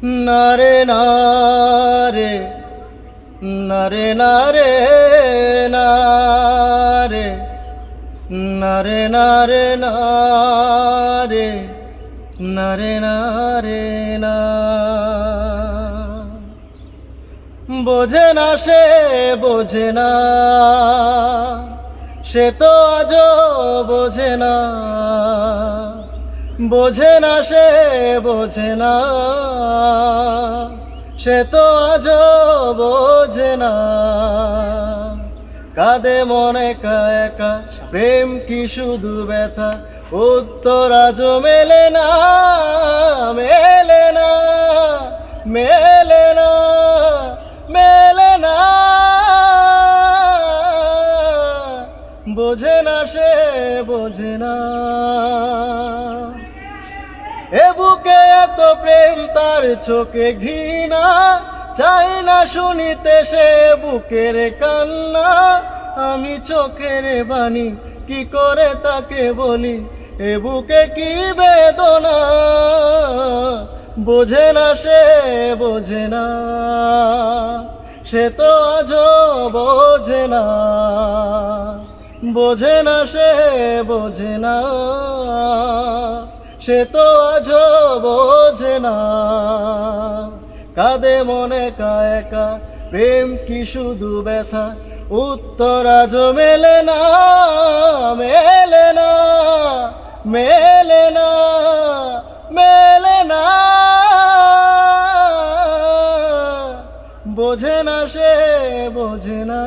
নারে নারে নারে নারে নারে নারে নারে নারে নারে নারে না বোঝে না সে বোঝে না সে তো আজও বোঝে না বোঝে না সে বোঝে না সে তো আজও বোঝে না কাঁদে মনে একা একা প্রেম কি শুধু ব্যথা উত্তর আজও মেলে না মেলে না মেলে না মেলে না বোঝে না সে বোঝে না এ বুকে এত প্রেম তার চোখে ঘৃণা চাই না শুনিতে সে বুকের কান্না আমি চোখের বাণী কি করে তাকে বলি এ বুকে কি বেদনা বোঝে না সে বোঝে না সে তো আজও বোঝে না বোঝে না সে বোঝে না সে তো আজও বোঝে না কাঁদে মনে একা একা প্রেম কি শুধু ব্যথা উত্তর আজও মেলে না মেলে না মেলে না মেলে না বোঝে না সে বোঝে না।